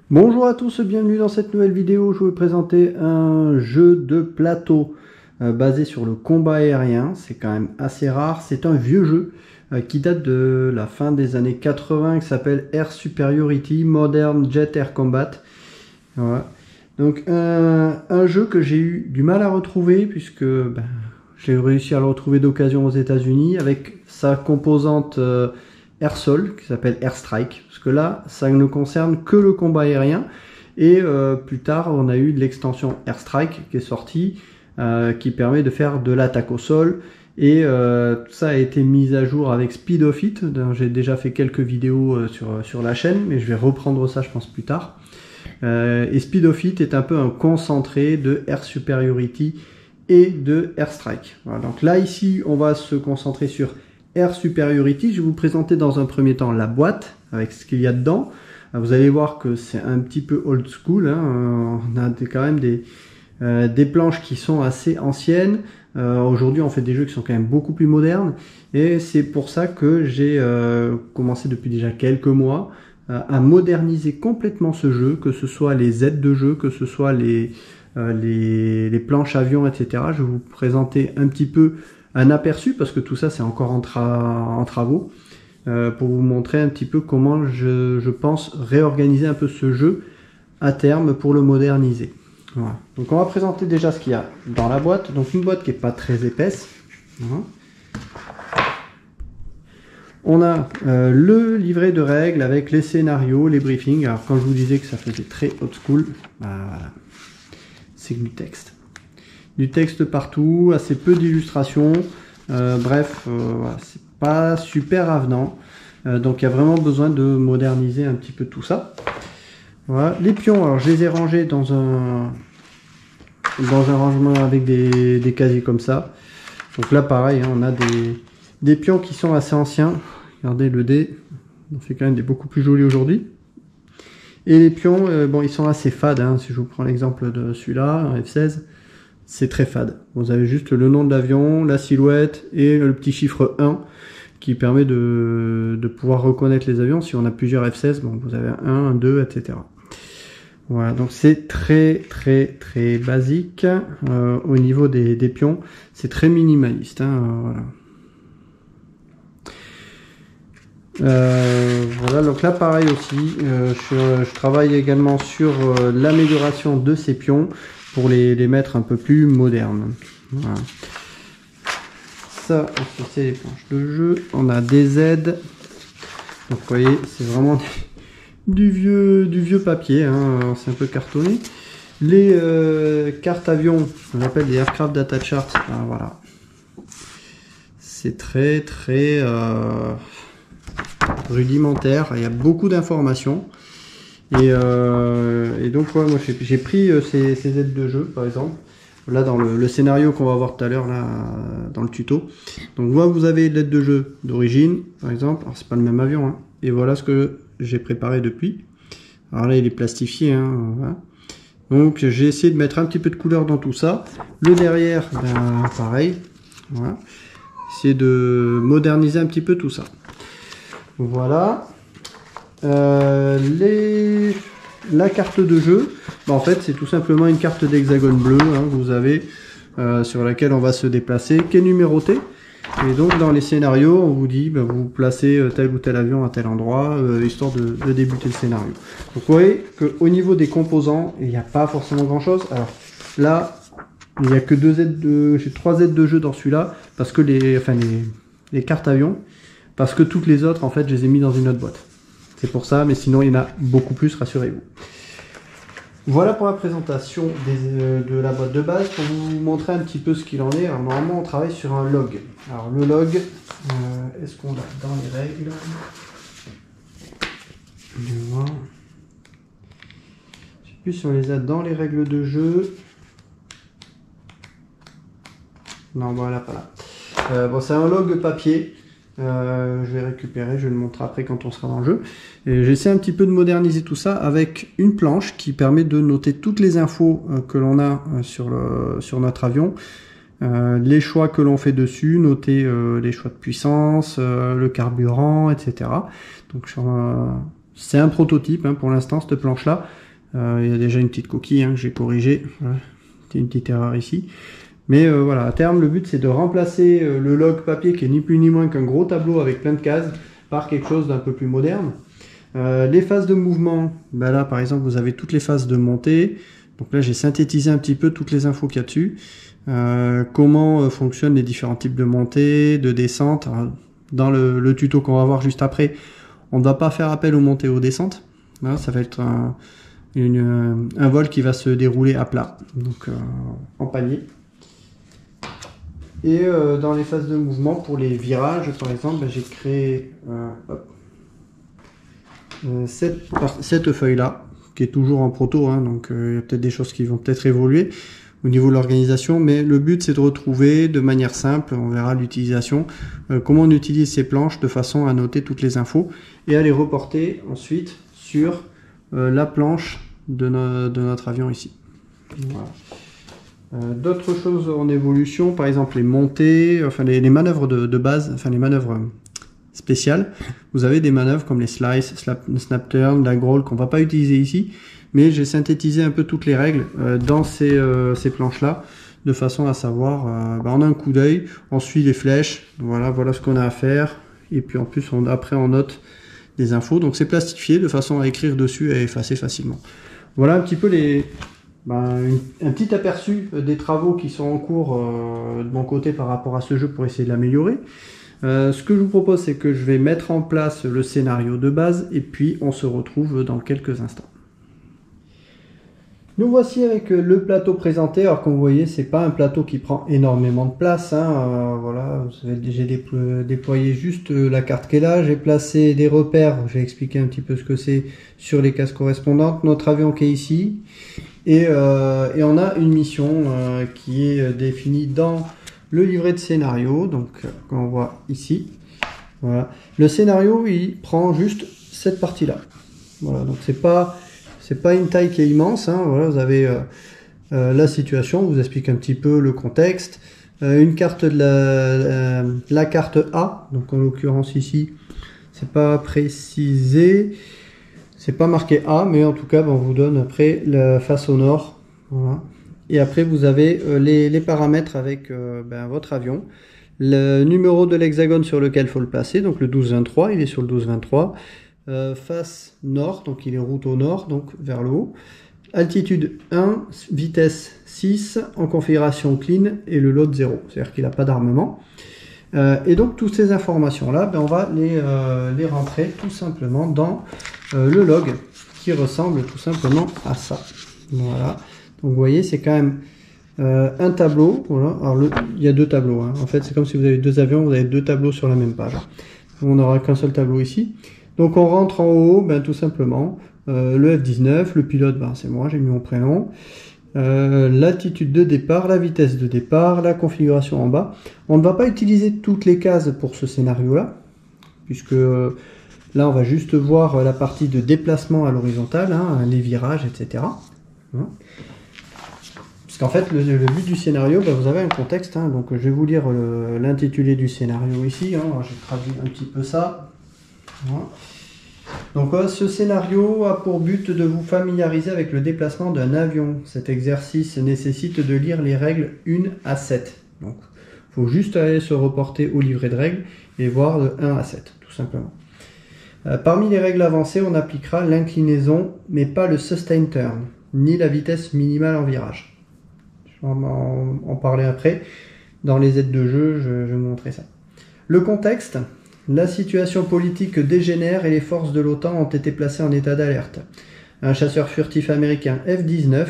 Bonjour à tous, bienvenue dans cette nouvelle vidéo. Je vais vous présenter un jeu de plateau basé sur le combat aérien. C'est quand même assez rare. C'est un vieux jeu qui date de la fin des années 80 qui s'appelle Air Superiority Modern Jet Air Combat. Voilà. Donc un jeu que j'ai eu du mal à retrouver puisque j'ai réussi à le retrouver d'occasion aux États-Unis avec sa composante Air-Sol qui s'appelle Airstrike, parce que là ça ne concerne que le combat aérien. Et plus tard on a eu de l'extension Airstrike qui est sortie, qui permet de faire de l'attaque au sol, et tout ça a été mis à jour avec Speed of It. J'ai déjà fait quelques vidéos sur la chaîne, mais je vais reprendre ça je pense plus tard. Et Speed of It est un peu un concentré de Air Superiority et de Airstrike. Voilà, donc là ici on va se concentrer sur Air Superiority. Je vais vous présenter dans un premier temps la boîte avec ce qu'il y a dedans. Vous allez voir que c'est un petit peu old school, hein. On a quand même des planches qui sont assez anciennes. Aujourd'hui on fait des jeux qui sont quand même beaucoup plus modernes, et c'est pour ça que j'ai commencé depuis déjà quelques mois à moderniser complètement ce jeu, que ce soit les aides de jeu, que ce soit les planches avions, etc. Je vais vous présenter un petit peu un aperçu, parce que tout ça c'est encore en travaux, pour vous montrer un petit peu comment je pense réorganiser un peu ce jeu à terme pour le moderniser. Voilà. Donc on va présenter déjà ce qu'il y a dans la boîte. Donc une boîte qui n'est pas très épaisse. Voilà. On a le livret de règles avec les scénarios, les briefings. Alors quand je vous disais que ça faisait très old school, voilà. C'est du texte. Du texte partout, assez peu d'illustrations. Bref, voilà, c'est pas super avenant. Donc il y a vraiment besoin de moderniser un petit peu tout ça. Voilà. Les pions, alors je les ai rangés dans un rangement avec des casiers comme ça. Donc là pareil, hein, on a des pions qui sont assez anciens. Regardez le dé, on fait quand même des beaucoup plus jolis aujourd'hui. Et les pions, bon, ils sont assez fades, hein. Si je vous prends l'exemple de celui-là, un F16, c'est très fade. Vous avez juste le nom de l'avion, la silhouette et le petit chiffre 1 qui permet de pouvoir reconnaître les avions. Si on a plusieurs F16, bon, vous avez un 1, 2, etc. Voilà, donc c'est très basique au niveau des pions. C'est très minimaliste, hein, voilà. Voilà, donc là pareil aussi, je travaille également sur l'amélioration de ces pions pour les mettre un peu plus modernes. Voilà. Ça, c'est les planches de jeu. On a des aides. Donc vous voyez, c'est vraiment du vieux papier, hein, c'est un peu cartonné. Les cartes avions, on appelle des aircraft data charts. Voilà. C'est très rudimentaire, il y a beaucoup d'informations, et donc ouais, moi j'ai pris ces aides de jeu par exemple là dans le scénario qu'on va voir tout à l'heure là dans le tuto. Donc là vous avez l'aide de jeu d'origine par exemple, alors c'est pas le même avion, hein, et voilà ce que j'ai préparé depuis. Alors là il est plastifié, hein, voilà. Donc j'ai essayé de mettre un petit peu de couleur dans tout ça. Le derrière, pareil, voilà, essayer de moderniser un petit peu tout ça. Voilà. La carte de jeu, en fait c'est tout simplement une carte d'hexagone bleu, hein, que vous avez, sur laquelle on va se déplacer, qui est numérotée. Et donc dans les scénarios on vous dit vous placez tel ou tel avion à tel endroit, histoire de débuter le scénario. Donc vous voyez qu'au niveau des composants il n'y a pas forcément grand chose. Alors là il n'y a que j'ai 3 aides de jeu dans celui-là, parce que les cartes avions, parce que toutes les autres, en fait, je les ai mis dans une autre boîte. C'est pour ça, mais sinon, il y en a beaucoup plus, rassurez-vous. Voilà pour la présentation de la boîte de base. Pour vous montrer un petit peu ce qu'il en est, alors, normalement, on travaille sur un log. Alors, le log, est-ce qu'on l'a dans les règles? Je sais plus si on les a dans les règles de jeu. Non, voilà, pas là. Bon, c'est un log papier. Je vais récupérer, je vais le montrer après quand on sera dans le jeu. J'essaie un petit peu de moderniser tout ça avec une planche qui permet de noter toutes les infos que l'on a sur notre avion, les choix que l'on fait dessus, noter les choix de puissance, le carburant, etc. Donc c'est un prototype hein, pour l'instant, cette planche-là. Il y a déjà une petite coquille hein, que j'ai corrigée. Voilà. C'était une petite erreur ici. Mais voilà, à terme, le but c'est de remplacer le log papier qui est ni plus ni moins qu'un gros tableau avec plein de cases par quelque chose d'un peu plus moderne. Les phases de mouvement, ben là par exemple vous avez toutes les phases de montée. Donc là j'ai synthétisé un petit peu toutes les infos qu'il y a dessus. Comment fonctionnent les différents types de montée, de descente. Alors, dans le tuto qu'on va voir juste après, on ne va pas faire appel aux montées et aux descentes. Là, ça va être un vol qui va se dérouler à plat, donc en palier. Et dans les phases de mouvement, pour les virages par exemple, ben, j'ai créé cette feuille-là, qui est toujours en proto, hein, donc il y a peut-être des choses qui vont peut-être évoluer au niveau de l'organisation, mais le but c'est de retrouver de manière simple, on verra l'utilisation, comment on utilise ces planches de façon à noter toutes les infos et à les reporter ensuite sur la planche de notre avion ici. Voilà. D'autres choses en évolution, par exemple les montées, enfin les manœuvres de base, enfin les manœuvres spéciales. Vous avez des manœuvres comme les slice, snap turn, la growl qu'on va pas utiliser ici, mais j'ai synthétisé un peu toutes les règles dans ces planches-là, de façon à savoir, en un coup d'œil, on suit les flèches, voilà ce qu'on a à faire, et puis en plus après on note des infos, donc c'est plastifié de façon à écrire dessus et à effacer facilement. Voilà un petit peu un petit aperçu des travaux qui sont en cours de mon côté par rapport à ce jeu pour essayer de l'améliorer. Ce que je vous propose, c'est que je vais mettre en place le scénario de base et puis on se retrouve dans quelques instants. Nous voici avec le plateau présenté. Alors comme vous voyez, c'est pas un plateau qui prend énormément de place. Hein. Voilà, j'ai déployé juste la carte qui est là. J'ai placé des repères. J'ai expliqué un petit peu ce que c'est sur les cases correspondantes. Notre avion qui est ici. Et on a une mission qui est définie dans le livret de scénario. Donc comme on voit ici. Voilà. Le scénario, il prend juste cette partie-là. Voilà, donc c'est pas une taille qui est immense, hein. Voilà, vous avez la situation, on vous explique un petit peu le contexte, une carte de la carte A, donc en l'occurrence ici, c'est pas précisé, c'est pas marqué A, mais en tout cas, on vous donne après la face au nord, voilà. Et après vous avez les paramètres avec votre avion, le numéro de l'hexagone sur lequel il faut le placer, donc le 1223, il est sur le 1223. Face nord, donc il est route au nord, donc vers le haut. Altitude 1, vitesse 6, en configuration clean et le load 0, c'est-à-dire qu'il n'a pas d'armement. Et donc toutes ces informations-là, on va les rentrer tout simplement dans le log qui ressemble tout simplement à ça. Voilà, donc vous voyez, c'est quand même un tableau. Voilà. Alors il y a deux tableaux, hein. En fait, c'est comme si vous avez deux avions, vous avez deux tableaux sur la même page. On n'aura qu'un seul tableau ici. Donc on rentre en haut, tout simplement, le F-19, le pilote, c'est moi, j'ai mis mon prénom, l'altitude de départ, la vitesse de départ, la configuration en bas. On ne va pas utiliser toutes les cases pour ce scénario-là, puisque là on va juste voir la partie de déplacement à l'horizontale, hein, les virages, etc. Hein. Parce qu'en fait, le but du scénario, vous avez un contexte, hein, donc je vais vous lire l'intitulé du scénario ici, hein, j'ai traduit un petit peu ça. Voilà. Donc ce scénario a pour but de vous familiariser avec le déplacement d'un avion. Cet exercice nécessite de lire les règles 1 à 7. Donc il faut juste aller se reporter au livret de règles et voir de 1 à 7, tout simplement. Parmi les règles avancées, on appliquera l'inclinaison, mais pas le sustain turn, ni la vitesse minimale en virage. Je vais en parler après. Dans les aides de jeu, je vais vous montrer ça. Le contexte. La situation politique dégénère et les forces de l'OTAN ont été placées en état d'alerte. Un chasseur furtif américain F-19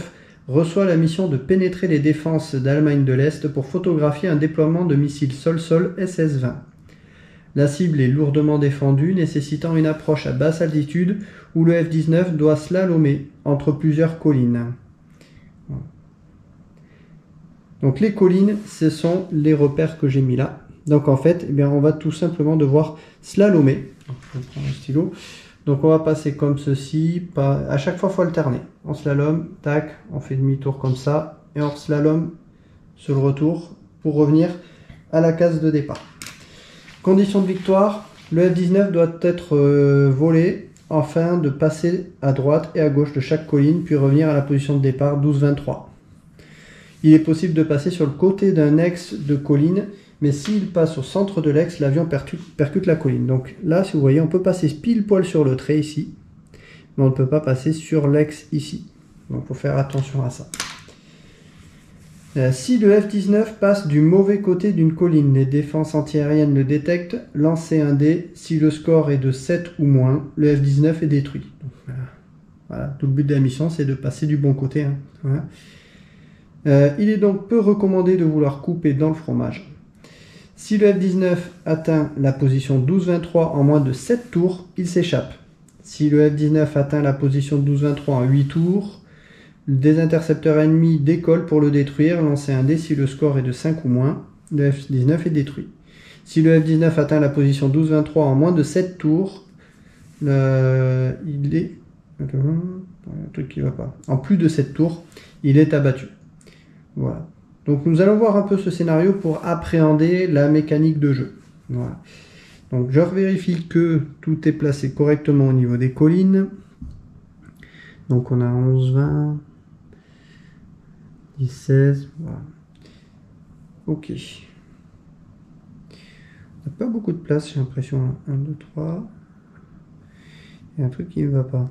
reçoit la mission de pénétrer les défenses d'Allemagne de l'Est pour photographier un déploiement de missiles sol-sol SS-20. La cible est lourdement défendue, nécessitant une approche à basse altitude où le F-19 doit slalomer entre plusieurs collines. Donc les collines, ce sont les repères que j'ai mis là. Donc en fait, on va tout simplement devoir slalomer. Donc, je prends un stylo. Donc on va passer comme ceci. À chaque fois, il faut alterner. On slalom, tac, on fait demi-tour comme ça. Et on slalom sur le retour pour revenir à la case de départ. Condition de victoire, le F-19 doit être volé afin de passer à droite et à gauche de chaque colline, puis revenir à la position de départ 12-23. Il est possible de passer sur le côté d'un ex de colline, mais s'il passe au centre de l'ex, l'avion percute la colline. Donc là, si vous voyez, on peut passer pile poil sur le trait ici, mais on ne peut pas passer sur l'ex ici. Donc il faut faire attention à ça. Si le F-19 passe du mauvais côté d'une colline, les défenses antiaériennes le détectent, lancez un dé. Si le score est de 7 ou moins, le F-19 est détruit. Donc, voilà, tout le but de la mission, c'est de passer du bon côté. Hein. Voilà. Il est donc peu recommandé de vouloir couper dans le fromage. Si le F-19 atteint la position 12-23 en moins de 7 tours, il s'échappe. Si le F-19 atteint la position 12-23 en 8 tours, des intercepteurs ennemis décollent pour le détruire. Lancez un dé si le score est de 5 ou moins. Le F-19 est détruit. Si le F-19 atteint la position 12-23 en moins de 7 tours, il est... Un truc qui va pas. En plus de 7 tours, il est abattu. Voilà. Donc nous allons voir un peu ce scénario pour appréhender la mécanique de jeu. Voilà. Donc je vérifie que tout est placé correctement au niveau des collines. Donc on a 11, 20, 10, 16, voilà. Ok. On n'a pas beaucoup de place, j'ai l'impression. 1, 2, 3. Il y a un truc qui ne va pas.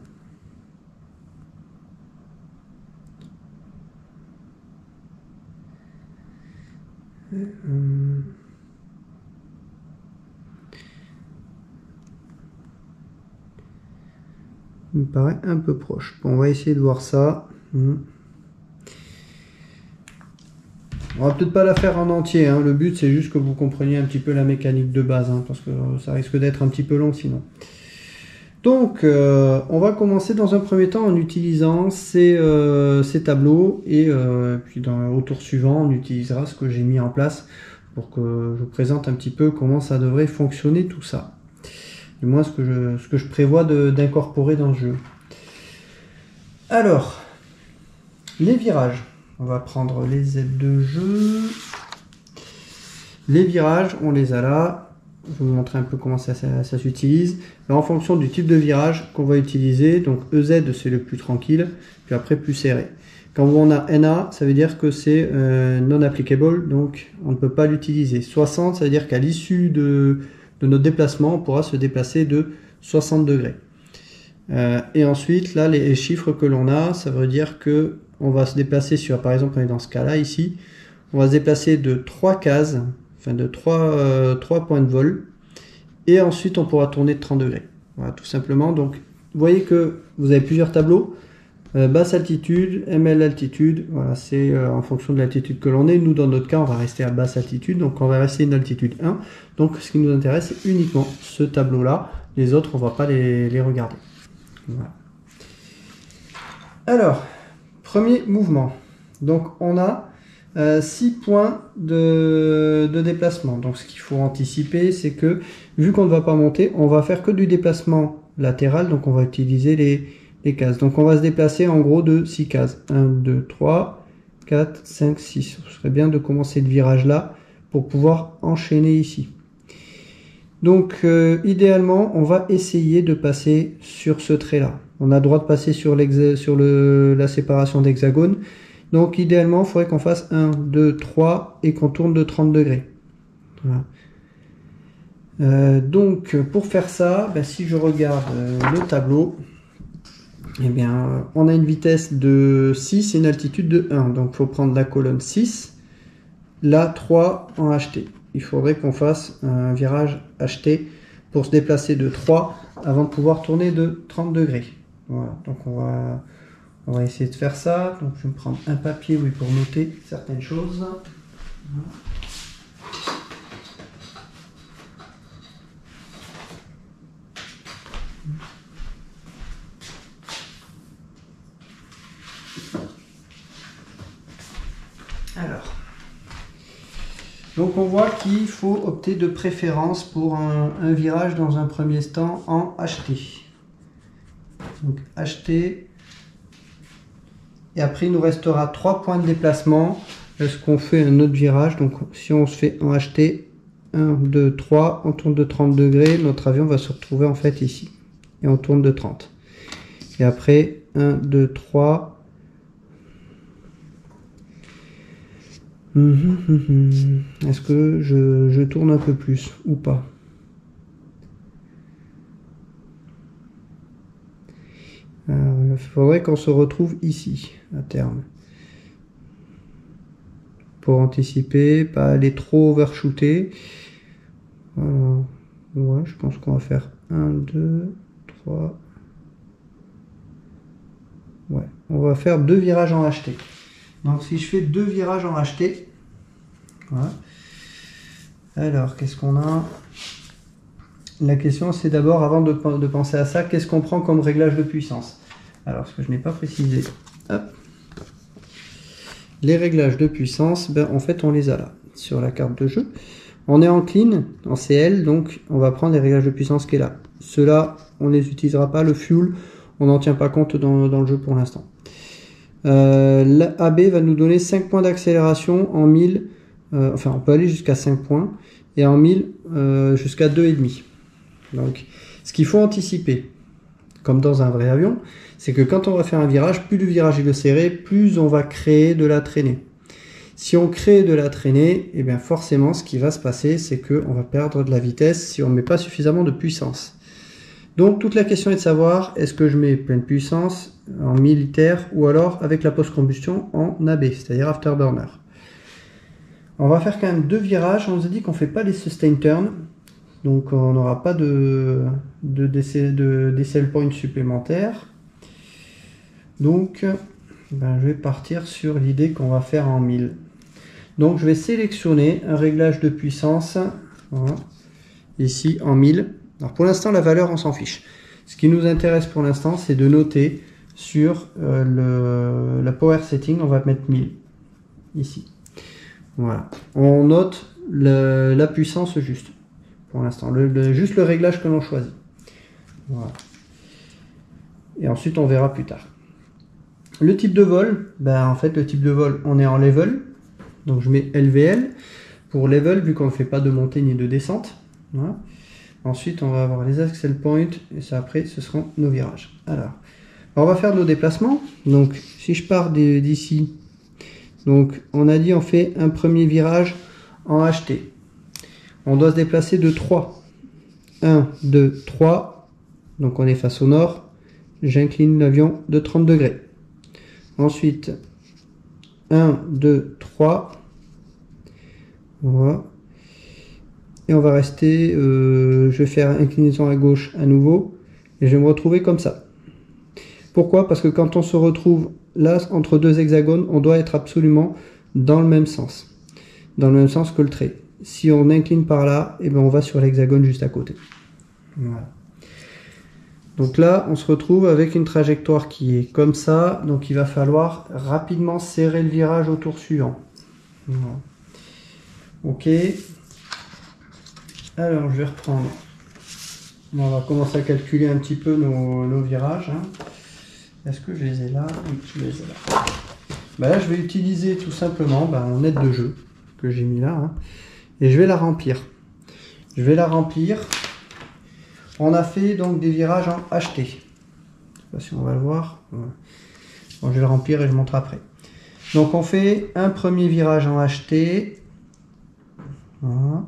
Il me paraît un peu proche. Bon, on va essayer de voir ça. On va peut-être pas la faire en entier. Hein. Le but, c'est juste que vous compreniez un petit peu la mécanique de base. Hein, parce que ça risque d'être un petit peu long sinon. Donc, on va commencer dans un premier temps en utilisant ces tableaux. Et puis au tour suivant, on utilisera ce que j'ai mis en place pour que je vous présente un petit peu comment ça devrait fonctionner tout ça. Du moins ce que je prévois d'incorporer dans le jeu. Alors, les virages. On va prendre les aides de jeu. Les virages, on les a là. Je vais vous montrer un peu comment ça s'utilise. En fonction du type de virage qu'on va utiliser, donc EZ c'est le plus tranquille, puis après plus serré. Quand on a NA, ça veut dire que c'est non applicable, donc on ne peut pas l'utiliser. 60, ça veut dire qu'à l'issue de notre déplacement, on pourra se déplacer de 60 degrés. Et ensuite, là, les chiffres que l'on a, ça veut dire que on va se déplacer sur, par exemple, on est dans ce cas-là, ici, on va se déplacer de 3 cases, enfin de 3 points de vol, et ensuite on pourra tourner de 30 degrés. Voilà, tout simplement. Donc, vous voyez que vous avez plusieurs tableaux. Basse altitude, ML altitude, voilà, c'est en fonction de l'altitude que l'on est. Nous, dans notre cas, on va rester à basse altitude, donc on va rester une altitude 1. Donc, ce qui nous intéresse, c'est uniquement ce tableau-là. Les autres, on ne va pas les regarder. Voilà. Alors, premier mouvement. Donc, on a 6 points de déplacement. Donc, ce qu'il faut anticiper, c'est que, vu qu'on ne va pas monter, on va faire que du déplacement latéral. Donc, on va utiliser les cases. Donc on va se déplacer en gros de 6 cases. 1, 2, 3, 4, 5, 6. Ce serait bien de commencer le virage là pour pouvoir enchaîner ici. Donc idéalement, on va essayer de passer sur ce trait là. On a le droit de passer sur la séparation d'hexagone. Donc idéalement, il faudrait qu'on fasse 1, 2, 3 et qu'on tourne de 30 degrés. Voilà. Donc pour faire ça, si je regarde le tableau, eh bien, on a une vitesse de 6 et une altitude de 1. Donc, il faut prendre la colonne 6, la 3 en HT. Il faudrait qu'on fasse un virage HT pour se déplacer de 3 avant de pouvoir tourner de 30 degrés. Voilà. Donc, on va essayer de faire ça. Donc, je vais me prendre un papier pour noter certaines choses. Voilà. Alors, donc on voit qu'il faut opter de préférence pour un virage dans un premier temps en HT. Donc HT, et après il nous restera 3 points de déplacement. Est-ce qu'on fait un autre virage? Donc si on se fait en HT, 1, 2, 3, on tourne de 30 degrés, notre avion va se retrouver en fait ici. et on tourne de 30. Et après, 1, 2, 3. Est-ce que je tourne un peu plus ou pas? Il faudrait qu'on se retrouve ici, à terme. Pour anticiper, pas aller trop overshooter. Ouais, je pense qu'on va faire 1, 2, 3. Ouais, on va faire 2 virages en HT. Donc si je fais 2 virages en HT, voilà. Alors qu'est-ce qu'on a? La question c'est d'abord, avant de penser à ça, qu'est-ce qu'on prend comme réglage de puissance? Alors ce que je n'ai pas précisé, hop. Les réglages de puissance, ben, en fait on les a là, sur la carte de jeu. On est en clean, en CL, donc on va prendre les réglages de puissance qui est là. Ceux-là, on ne les utilisera pas, le fuel, on n'en tient pas compte dans le jeu pour l'instant. L'AB va nous donner 5 points d'accélération en 1000, enfin on peut aller jusqu'à 5 points, et en 1000 jusqu'à 2,5. Donc ce qu'il faut anticiper, comme dans un vrai avion, c'est que quand on va faire un virage, plus le virage est serré, plus on va créer de la traînée. Si on crée de la traînée, et bien forcément ce qui va se passer, c'est qu'on va perdre de la vitesse si on ne met pas suffisamment de puissance. Donc toute la question est de savoir, est-ce que je mets pleine puissance en militaire ou alors avec la post-combustion en AB, c'est-à-dire afterburner. On va faire quand même 2 virages, on nous a dit qu'on ne fait pas les sustain turn, donc on n'aura pas de decel point supplémentaire. Donc ben, je vais partir sur l'idée qu'on va faire en 1000. Donc je vais sélectionner un réglage de puissance, voilà, ici en 1000. Alors pour l'instant la valeur on s'en fiche. Ce qui nous intéresse pour l'instant c'est de noter sur la power setting, on va mettre 1000 ici. Voilà, on note la puissance juste pour l'instant, juste le réglage que l'on choisit. Voilà. Et ensuite on verra plus tard. Le type de vol, ben en fait le type de vol on est en level, donc je mets LVL pour level vu qu'on ne fait pas de montée ni de descente. Voilà. Ensuite on va avoir les accel points et ça après ce seront nos virages. Alors on va faire nos déplacements. Donc si je pars d'ici, donc on a dit on fait un premier virage en HT. On doit se déplacer de 3. 1, 2, 3. Donc on est face au nord. J'incline l'avion de 30 degrés. Ensuite, 1, 2, 3. Voilà. Et on va rester, je vais faire inclinaison à gauche à nouveau. Et je vais me retrouver comme ça. Pourquoi? Parce que quand on se retrouve là, entre 2 hexagones, on doit être absolument dans le même sens. Dans le même sens que le trait. Si on incline par là, et ben on va sur l'hexagone juste à côté. Voilà. Donc là, on se retrouve avec une trajectoire qui est comme ça. Donc il va falloir rapidement serrer le virage au tour suivant. Voilà. Ok. Alors je vais reprendre. On va commencer à calculer un petit peu nos virages. Hein. Est-ce que je les ai là? Oui, je les ai là. Ben là, je vais utiliser tout simplement mon aide de jeu que j'ai mis là. Hein, et je vais la remplir. Je vais la remplir. On a fait donc des virages en HT. Je ne sais pas si on va le voir. Bon, je vais le remplir et je montre après. Donc on fait un premier virage en HT. Voilà.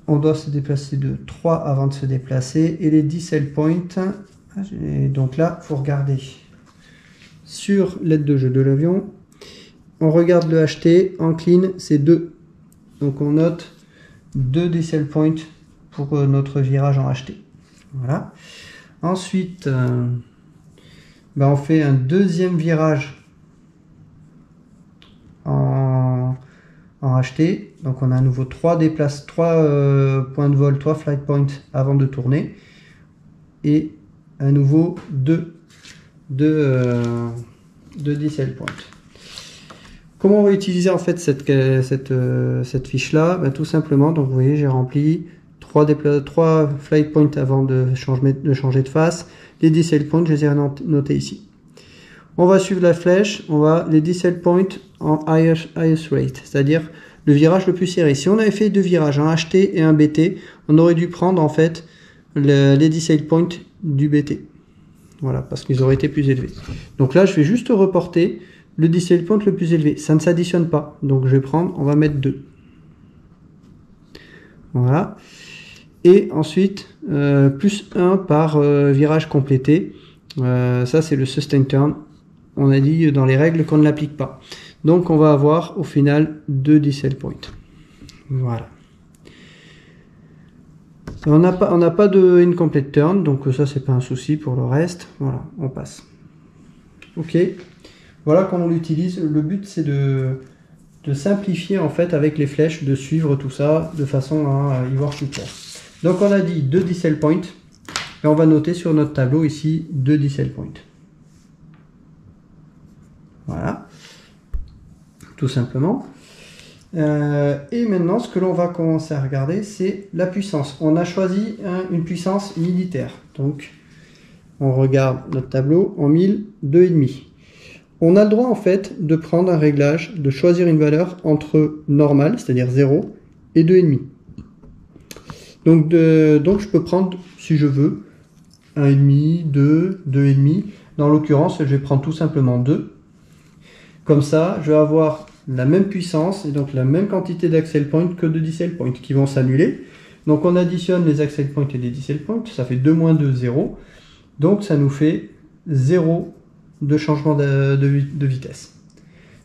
On doit se déplacer de 3 avant de se déplacer. Et les decel points. Donc là, il faut regarder sur l'aide de jeu de l'avion. On regarde le HT. En clean, c'est 2. Donc on note 2 decel points pour notre virage en HT. Voilà. Ensuite, on fait un deuxième virage en HT. Donc on a à nouveau 3 points de vol, 3 flight points avant de tourner. Et à nouveau 2 decel points. Comment on va utiliser en fait cette fiche là? Tout simplement, donc vous voyez, j'ai rempli 3 flight points avant de changer de face. Les decel points, je les ai notés ici. On va suivre la flèche, on va les decel points en highest rate, c'est-à-dire le virage le plus serré. Si on avait fait 2 virages, un HT et un BT, on aurait dû prendre en fait les decile points du BT. Voilà, parce qu'ils auraient été plus élevés. Donc là, je vais juste reporter le decile point le plus élevé. Ça ne s'additionne pas. Donc je vais prendre, on va mettre 2. Voilà. Et ensuite, plus 1 par virage complété. Ça, c'est le sustain turn. On a dit dans les règles qu'on ne l'applique pas. Donc on va avoir au final 2 decile points. Voilà. On n'a pas de incomplete turn, donc ça c'est pas un souci pour le reste. Voilà, on passe. Ok. Voilà comment on l'utilise. Le but c'est de simplifier en fait avec les flèches, de suivre tout ça de façon à y voir plus clair. Donc on a dit 2 decile points et on va noter sur notre tableau ici 2 decile points. Voilà, tout simplement. Et maintenant ce que l'on va commencer à regarder c'est la puissance. On a choisi une puissance militaire. Donc on regarde notre tableau en 1000, 2,5. On a le droit en fait de prendre un réglage, de choisir une valeur entre normal, c'est-à-dire 0, et 2,5. Donc je peux prendre, si je veux, 1,5, 2, 2,5. Dans l'occurrence, je vais prendre tout simplement 2. Comme ça, je vais avoir la même puissance et donc la même quantité d'accel point que de decile point qui vont s'annuler. Donc on additionne les accel points et les decile points, ça fait 2 moins 2, 0. Donc ça nous fait 0 de changement de vitesse.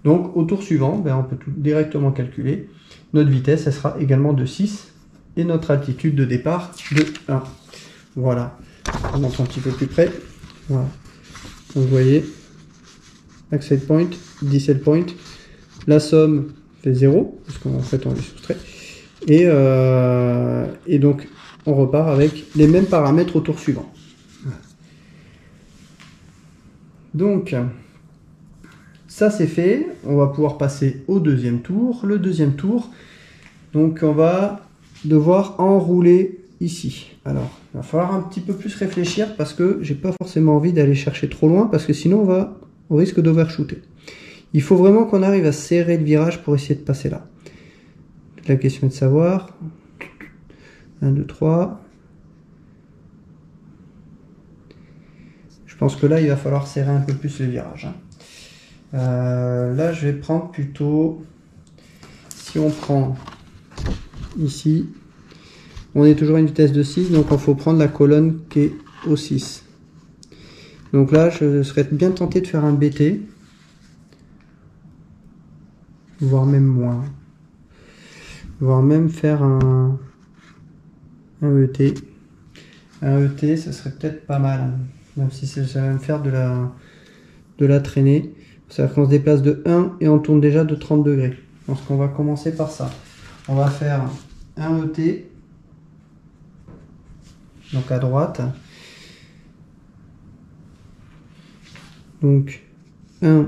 Donc au tour suivant, on peut tout directement calculer. Notre vitesse, elle sera également de 6 et notre altitude de départ de 1. Voilà. On montre un petit peu plus près. Voilà. Donc vous voyez, accel point, decile point. La somme fait 0, parce qu'en fait on les soustrait. Et donc on repart avec les mêmes paramètres au tour suivant. Donc ça c'est fait, on va pouvoir passer au deuxième tour. Le deuxième tour, donc on va devoir enrouler ici. Alors il va falloir un petit peu plus réfléchir parce que j'ai pas forcément envie d'aller chercher trop loin parce que sinon on risque d'overshooter. Il faut vraiment qu'on arrive à serrer le virage pour essayer de passer là. La question est de savoir. 1, 2, 3. Je pense que là, il va falloir serrer un peu plus le virage. Là, je vais prendre plutôt... Si on prend ici, on est toujours à une vitesse de 6, donc il faut prendre la colonne qui est au 6. Donc là, je serais bien tenté de faire un BT. Voire même moins. Voire même faire un ET. Un ET, ça serait peut-être pas mal. Même si ça va me faire de la traînée. C'est-à-dire qu'on se déplace de 1 et on tourne déjà de 30 degrés. Je pense qu'on va commencer par ça. On va faire un ET. Donc à droite. Donc 1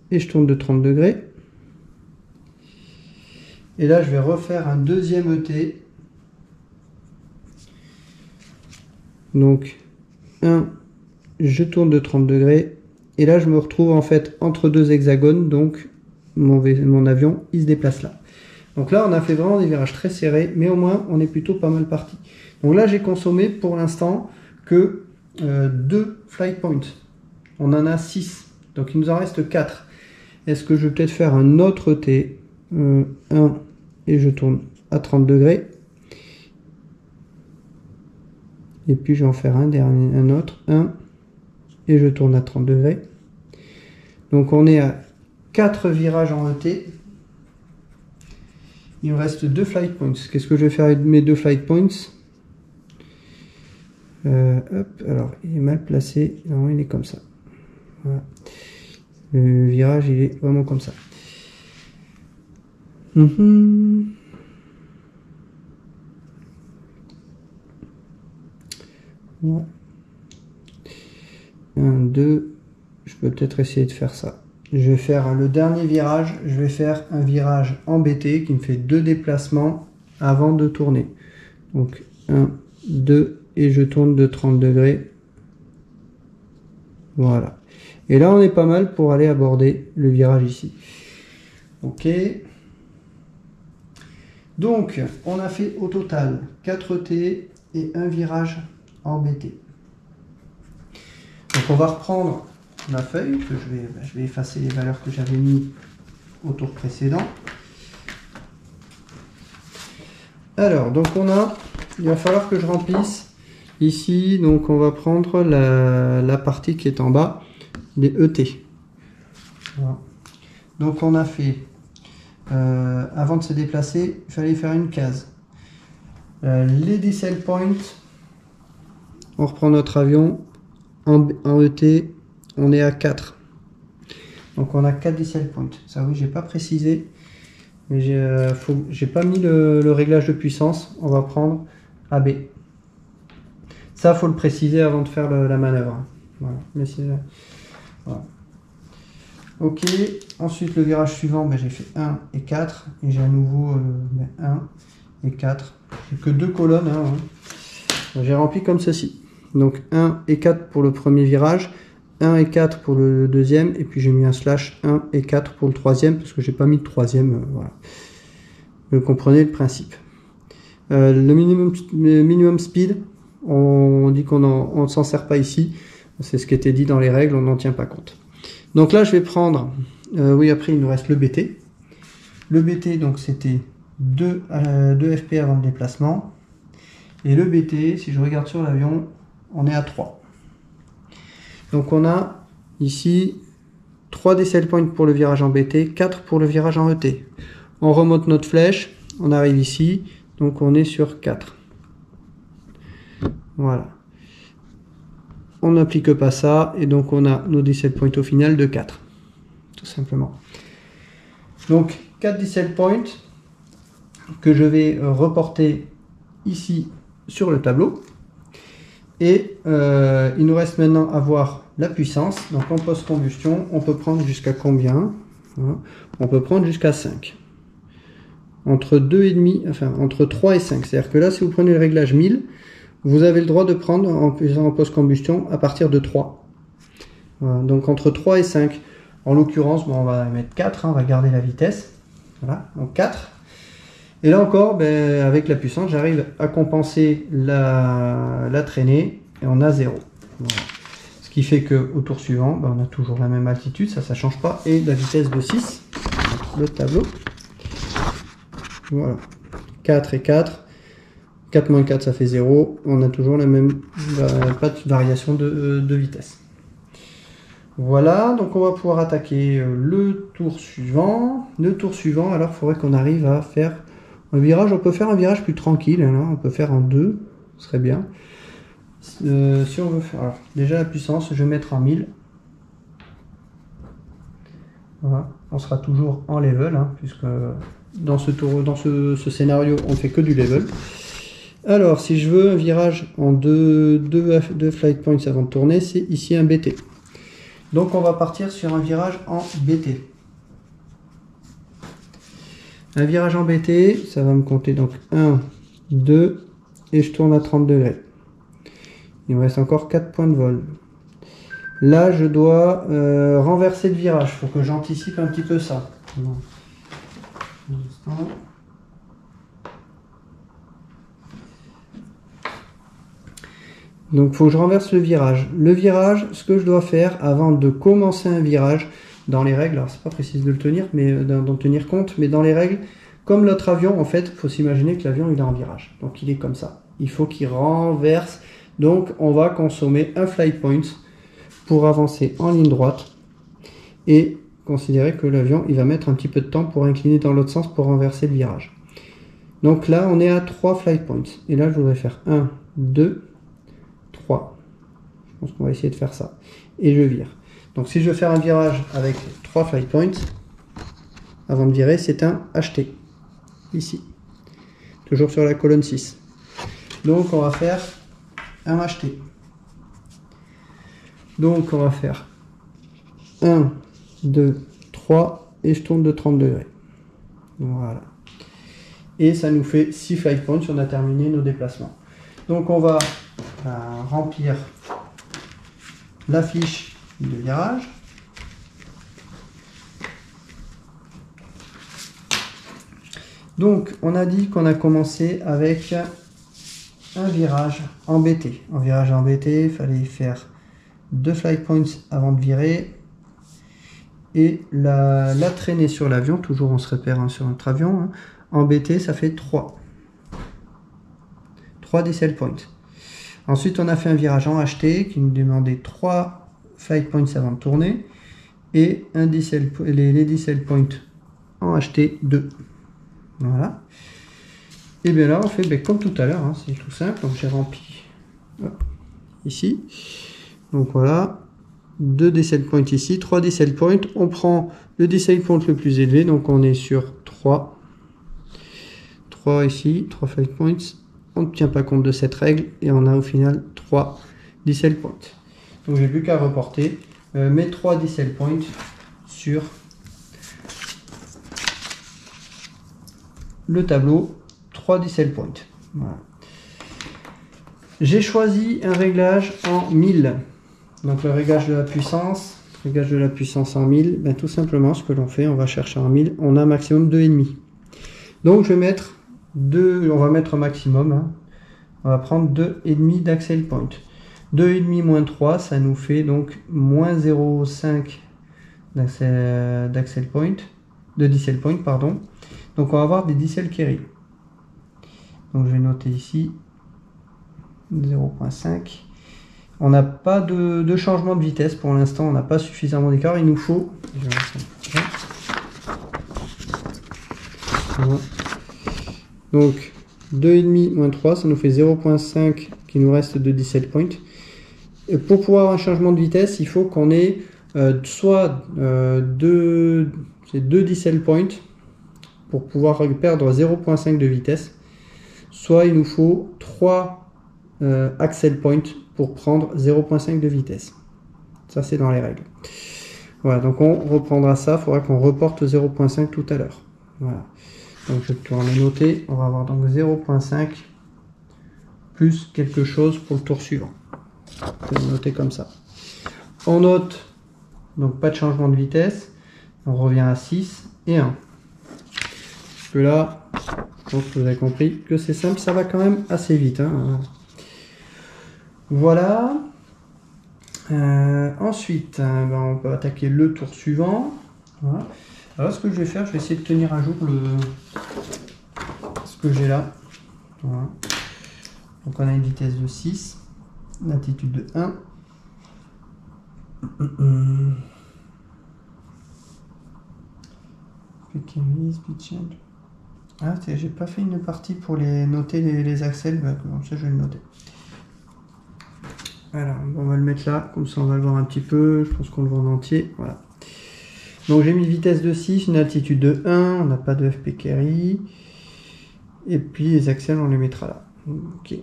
et je tourne de 30 degrés. Et là, je vais refaire un deuxième ET. Donc, 1, je tourne de 30 degrés. Et là, je me retrouve en fait entre deux hexagones. Donc, mon avion, il se déplace là. Donc là, on a fait vraiment des virages très serrés. Mais au moins, on est plutôt pas mal parti. Donc là, j'ai consommé pour l'instant que 2 flight points. On en a 6. Donc, il nous en reste 4. Est-ce que je vais peut-être faire un autre ET 1 et je tourne à 30 degrés et puis je vais en faire un autre 1 et je tourne à 30 degrés. Donc on est à 4 virages en ET. Il me reste 2 flight points. Qu'est-ce que je vais faire avec mes 2 flight points? Hop, alors il est mal placé, non, il est comme ça. Voilà. Le virage il est vraiment comme ça. Ouais. 1, 2, je peux peut-être essayer de faire ça. Je vais faire le dernier virage, je vais faire un virage en BT qui me fait 2 déplacements avant de tourner. Donc 1, 2 et je tourne de 30 degrés. Voilà. Et là on est pas mal pour aller aborder le virage ici. Ok. Donc, on a fait au total 4 T et un virage en BT. Donc on va reprendre ma feuille, que je vais effacer les valeurs que j'avais mis au tour précédent. Alors, donc il va falloir que je remplisse ici, donc on va prendre la partie qui est en bas, les ET. Voilà. Donc on a fait, avant de se déplacer, il fallait faire une case. Les decel points, on reprend notre avion, en ET, on est à 4. Donc on a 4 decel points. Ça oui, j'ai pas précisé. Mais j'ai pas mis le réglage de puissance. On va prendre AB. Ça, faut le préciser avant de faire la manœuvre. Voilà. Mais voilà. Ok. Ensuite, le virage suivant, j'ai fait 1 et 4. Et j'ai à nouveau 1 et 4. J'ai que 2 colonnes. Hein. J'ai rempli comme ceci. Donc 1 et 4 pour le premier virage. 1 et 4 pour le deuxième, et puis j'ai mis un slash 1 et 4 pour le troisième, parce que j'ai pas mis de troisième, voilà. Vous comprenez le principe. Le minimum speed, on dit qu'on ne s'en sert pas ici, c'est ce qui était dit dans les règles, on n'en tient pas compte. Donc là je vais prendre, oui après il nous reste le BT. Le BT donc c'était 2 FP avant le déplacement, et le BT, si je regarde sur l'avion, on est à 3. Donc on a ici 3 decel points pour le virage en BT, 4 pour le virage en ET. On remonte notre flèche, on arrive ici, donc on est sur 4. Voilà. On n'applique pas ça, et donc on a nos decel points au final de 4. Tout simplement. Donc 4 decel points que je vais reporter ici sur le tableau. Et il nous reste maintenant à voir la puissance. Donc en post-combustion, on peut prendre jusqu'à combien? Voilà. On peut prendre jusqu'à 5. Entre 2,5, enfin entre 3 et 5. C'est-à-dire que là, si vous prenez le réglage 1000, vous avez le droit de prendre en post-combustion à partir de 3. Voilà. Donc entre 3 et 5. En l'occurrence, on va mettre 4, hein, on va garder la vitesse. Voilà, donc 4. Et là encore, avec la puissance, j'arrive à compenser la traînée et on a 0. Voilà. Ce qui fait qu'au tour suivant, on a toujours la même altitude, ça ne change pas. Et la vitesse de 6, le tableau. Voilà. 4 et 4. 4 moins 4, ça fait 0. On a toujours la même, pas de variation de vitesse. Voilà, donc on va pouvoir attaquer le tour suivant. Le tour suivant, alors il faudrait qu'on arrive à faire un virage. On peut faire un virage plus tranquille, hein, on peut faire en 2, ce serait bien. Si on veut faire, alors, déjà la puissance, je vais mettre en 1000. Voilà, on sera toujours en level, hein, puisque dans ce scénario, on ne fait que du level. Alors, si je veux un virage en 2 flight points avant de tourner, c'est ici un BT. Donc on va partir sur un virage en BT. Un virage en BT, ça va me compter donc 1, 2, et je tourne à 30 degrés. Il me reste encore 4 points de vol. Là, je dois renverser le virage. Il faut que j'anticipe un petit peu ça. Donc il faut que je renverse le virage. Le virage, ce que je dois faire avant de commencer un virage, dans les règles, alors c'est pas précis de le tenir, mais d'en tenir compte, mais dans les règles, comme notre avion, en fait, il faut s'imaginer que l'avion il est en virage. Donc il est comme ça. Il faut qu'il renverse. Donc on va consommer un flight point pour avancer en ligne droite et considérer que l'avion il va mettre un petit peu de temps pour incliner dans l'autre sens pour renverser le virage. Donc là on est à 3 flight points. Et là je voudrais faire 1, 2, 3. Je pense qu'on va essayer de faire ça. Et je vire. Donc si je veux faire un virage avec 3 flight points, avant de virer, c'est un HT. Ici. Toujours sur la colonne 6. Donc on va faire un HT. Donc on va faire 1, 2, 3 et je tourne de 30 degrés. Voilà. Et ça nous fait 6 flight points, on a terminé nos déplacements. Donc on va remplir la fiche de virage. Donc on a dit qu'on a commencé avec un virage en BT. En virage en BT, il fallait faire 2 flight points avant de virer. Et la traînée sur l'avion, toujours on se repère hein, sur notre avion, hein, en BT ça fait 3. 3 decel points. Ensuite on a fait un virage en HT qui nous demandait 3 flight points avant de tourner. Et un les decel points en HT 2. Voilà. Et bien là on fait ben, comme tout à l'heure, hein, c'est tout simple. Donc j'ai rempli hop, ici. Donc voilà. 2 decel points ici, 3 decel points. On prend le decel point le plus élevé, donc on est sur 3. 3 ici, 3 flight points. On ne tient pas compte de cette règle et on a au final 3 decel points. Donc j'ai plus qu'à reporter mes 3 decel points sur le tableau. 3 decel points. Voilà. J'ai choisi un réglage en 1000. Donc le réglage de la puissance en 1000, ben, tout simplement ce que l'on fait, on va chercher en 1000, on a un maximum 2,5. Donc je vais mettre 2, on va mettre maximum, hein. On va prendre 2,5 d'accel point. 2,5 moins 3, ça nous fait donc moins 0,5 d'accel point, de decel point, pardon. Donc on va avoir des decel carry. Donc je vais noter ici 0,5. On n'a pas de changement de vitesse pour l'instant, on n'a pas suffisamment d'écart, il nous faut... Voilà. Donc 2,5 moins 3, ça nous fait 0,5 qui nous reste de decel point. Et pour pouvoir avoir un changement de vitesse, il faut qu'on ait soit 2 decel points pour pouvoir perdre 0,5 de vitesse, soit il nous faut 3 accel points pour prendre 0,5 de vitesse. Ça c'est dans les règles. Voilà, donc on reprendra ça, il faudra qu'on reporte 0,5 tout à l'heure. Voilà. Donc je vais tourner noter, on va avoir donc 0,5 plus quelque chose pour le tour suivant. Je vais noter comme ça. On note, donc pas de changement de vitesse, on revient à 6 et 1. Parce que là, je pense que vous avez compris que c'est simple, ça va quand même assez vite. Hein. Voilà. Ensuite, ben, on peut attaquer le tour suivant. Voilà. Alors ce que je vais faire, je vais essayer de tenir à jour ce que j'ai là. Voilà. Donc on a une vitesse de 6, une altitude de 1. Ah, j'ai pas fait une partie pour les noter les accels, ben, comme ça je vais le noter. Alors, on va le mettre là, comme ça on va le voir un petit peu, je pense qu'on le voit en entier, voilà. Donc j'ai mis une vitesse de 6, une altitude de 1, on n'a pas de FP carry, et puis les accels on les mettra là. Ok.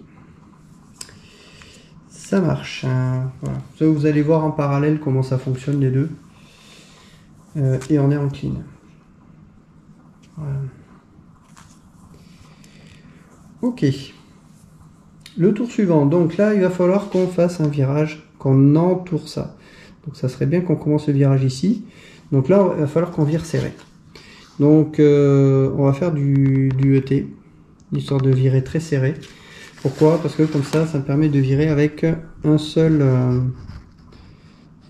Ça marche, hein. Voilà. Ça, vous allez voir en parallèle comment ça fonctionne les deux. Et on est en clean. Voilà. Ok. Le tour suivant, donc là il va falloir qu'on fasse un virage, qu'on entoure ça. Donc ça serait bien qu'on commence le virage ici. Donc là il va falloir qu'on vire serré. Donc on va faire du ET, histoire de virer très serré. Pourquoi? Parce que comme ça me permet de virer avec un seul,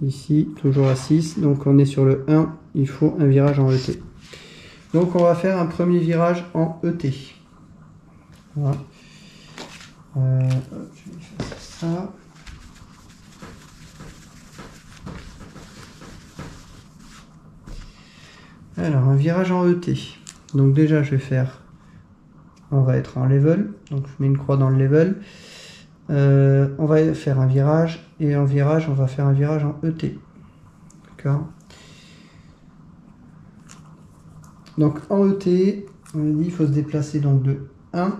ici toujours à 6. Donc on est sur le 1, il faut un virage en ET. Donc on va faire un premier virage en ET. Voilà. Je vais faire ça. Alors un virage en ET. Donc déjà je vais faire, on va être en level, donc je mets une croix dans le level. On va faire un virage et en virage on va faire un virage en ET. D'accord. Donc en ET, on a dit il faut se déplacer donc de 1.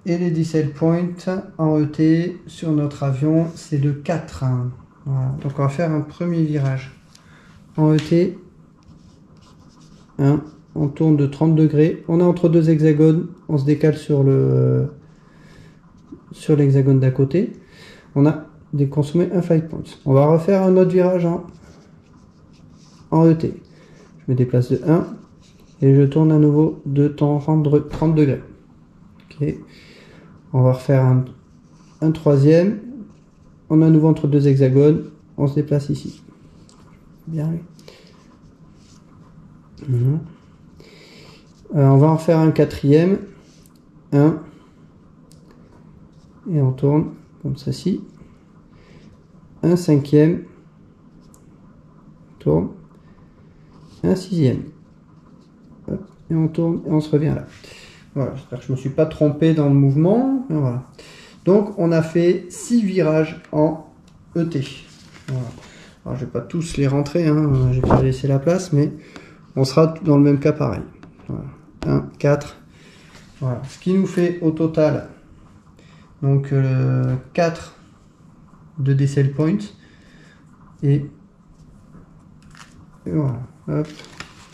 Et les decel points en ET sur notre avion, c'est de 4. Voilà. Donc on va faire un premier virage en ET. 1. On tourne de 30 degrés. On est entre deux hexagones. On se décale sur l'hexagone d'à côté. On a consommé un flight point. On va refaire un autre virage en ET. Je me déplace de 1 et je tourne à nouveau de 30 degrés. Ok. On va refaire un troisième. On a à nouveau entre deux hexagones. On se déplace ici. Bien oui. On va en faire un quatrième. 1. Et on tourne comme ceci. Un cinquième. Tourne. Un sixième. Hop, et on tourne et on se revient là. Voilà, j'espère que je ne me suis pas trompé dans le mouvement. Voilà. Donc on a fait 6 virages en ET. Voilà. Alors je ne vais pas tous les rentrer, hein. J'ai pas laissé la place, mais on sera dans le même cas pareil. Voilà. 1, 4. Voilà. Ce qui nous fait au total donc 4 de decel point. Et voilà. Hop.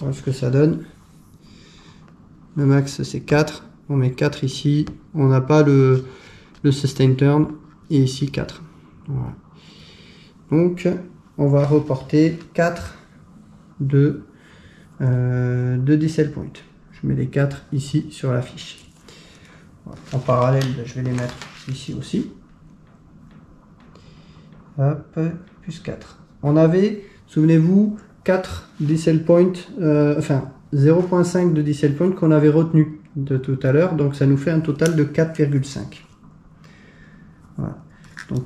Voilà ce que ça donne. Le max c'est 4. On met 4 ici. On n'a pas le sustain turn. Et ici 4. Voilà. Donc on va reporter 4 de decel point. Je mets les 4 ici sur la fiche. Voilà. En parallèle, je vais les mettre ici aussi. Hop, plus 4. On avait, souvenez-vous, 4 decel point, enfin 0.5 de decel point qu'on avait retenu de tout à l'heure. Donc ça nous fait un total de 4,5. Voilà. Donc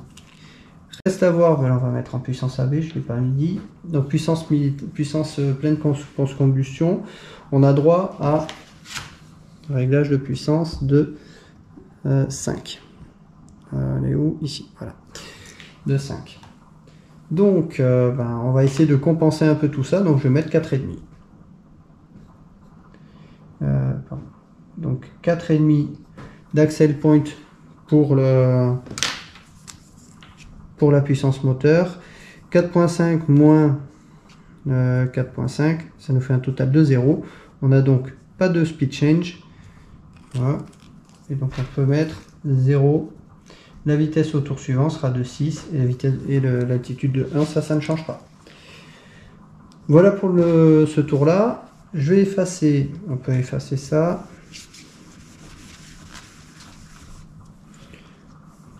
reste à voir, ben, on va mettre en puissance AB, je ne l'ai pas mis. Donc puissance pleine combustion, on a droit à réglage de puissance de 5. Elle est où? Ici, voilà. De 5. Donc ben, on va essayer de compenser un peu tout ça, donc je vais mettre 4,5. Donc 4,5 d'accel point pour la puissance moteur, 4.5 moins 4.5, ça nous fait un total de 0. On n'a donc pas de speed change. Voilà. Et donc on peut mettre 0. La vitesse au tour suivant sera de 6 et la vitesse et l'altitude de 1, ça ne change pas. Voilà pour ce tour là. Je vais effacer, on peut effacer ça.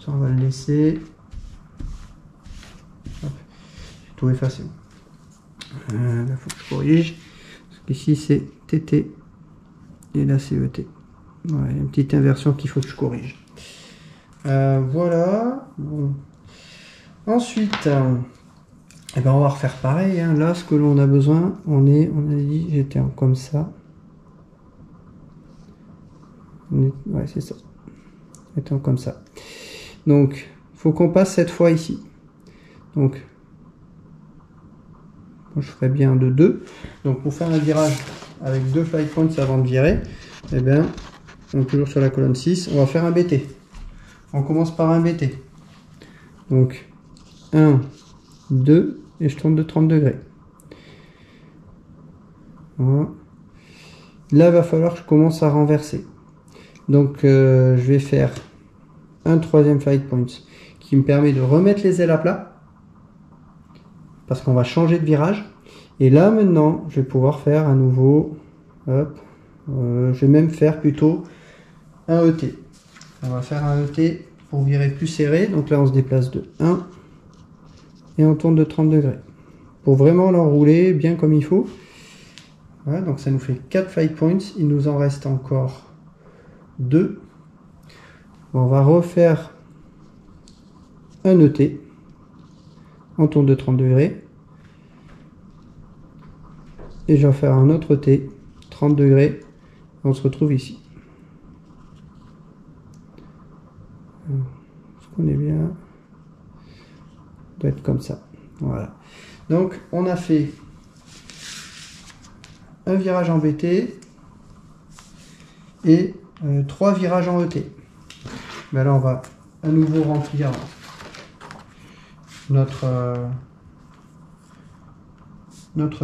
Ça on va le laisser. Hop. J'ai tout effacé. Il faut que je corrige. Parce qu'ici c'est TT et là c'est ET. Voilà, il y a une petite inversion qu'il faut que je corrige. Voilà. Bon. Ensuite, eh ben on va refaire pareil. Hein. Là, ce que l'on a besoin, on a dit, j'étais comme ça. Ouais, c'est ça. Étant comme ça. Donc, il faut qu'on passe cette fois ici. Donc, je ferai bien de 2. Donc, pour faire un virage avec 2 flight points avant de virer, eh bien, on est toujours sur la colonne 6. On va faire un BT. On commence par un BT. Donc, 1, 2, et je tourne de 30 degrés. Voilà. Là, il va falloir que je commence à renverser. Donc, je vais faire un troisième flight point qui me permet de remettre les ailes à plat. Parce qu'on va changer de virage. Et là, maintenant, je vais pouvoir faire à nouveau. Hop, je vais même faire plutôt un ET. On va faire un ET pour virer plus serré. Donc là, on se déplace de 1 et on tourne de 30 degrés. Pour vraiment l'enrouler bien comme il faut. Voilà, donc ça nous fait 4 flight points. Il nous en reste encore 2. On va refaire un ET. On tourne de 30 degrés. Et je vais faire un autre ET. 30 degrés. On se retrouve ici. Est-ce qu'on est bien? Ça doit être comme ça. Voilà. Donc on a fait un virage en BT et 3 virages en ET. Ben là on va à nouveau remplir notre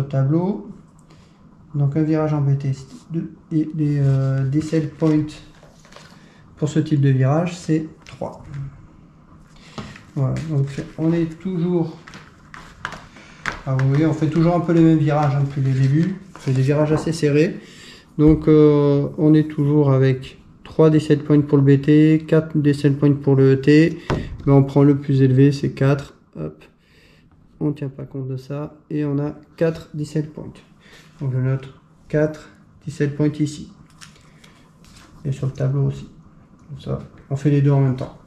tableau. Donc un virage en BT et les decel points pour ce type de virage c'est 3. Voilà, donc on est toujours, vous voyez, on fait toujours un peu les mêmes virages depuis le début. On fait des virages assez serrés. Donc on est toujours avec 3 decile points pour le BT, 4 decile points pour le ET. Ben, on prend le plus élevé, c'est 4. Hop. On ne tient pas compte de ça. Et on a 4 decile points. Donc je note 4 decile points ici. Et sur le tableau aussi. Comme ça, on fait les deux en même temps.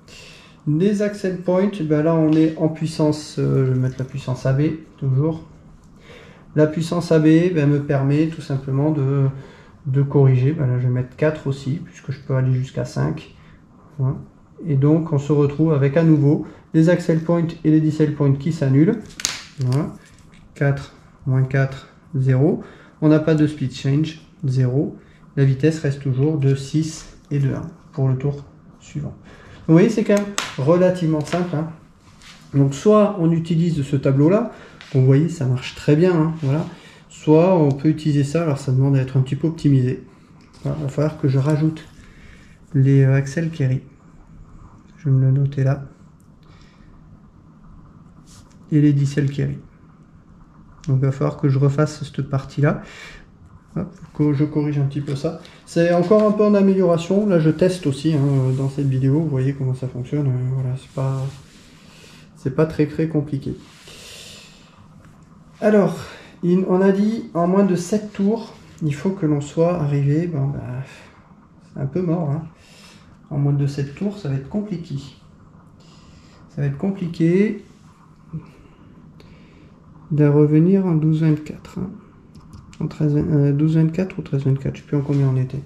Les accel points, ben là on est en puissance, je vais mettre la puissance AB, toujours. La puissance AB ben, me permet tout simplement de corriger. Ben là je vais mettre 4 aussi, puisque je peux aller jusqu'à 5. Voilà. Et donc on se retrouve avec à nouveau les accel points et les decile points qui s'annulent. Voilà. 4, moins 4, 0. On n'a pas de speed change, 0. La vitesse reste toujours de 6 et de 1 pour le tour suivant. Vous voyez, c'est quand même relativement simple. Hein. Donc soit on utilise ce tableau-là, vous voyez, ça marche très bien. Hein, voilà. Soit on peut utiliser ça, alors ça demande d'être un petit peu optimisé. Voilà, il va falloir que je rajoute les accel carry. Je vais me le noter là. Et les decile carry. Donc il va falloir que je refasse cette partie-là. Que je corrige un petit peu ça. C'est encore un peu en amélioration. Là, je teste aussi hein, dans cette vidéo. Vous voyez comment ça fonctionne. Voilà, c'est pas très compliqué. Alors, on a dit en moins de 7 tours, il faut que l'on soit arrivé. Bon, bah, c'est un peu mort. Hein. En moins de 7 tours, ça va être compliqué. Ça va être compliqué de revenir en 12-24. Hein. En 12-24 ou 13-24, je ne sais plus en combien on était.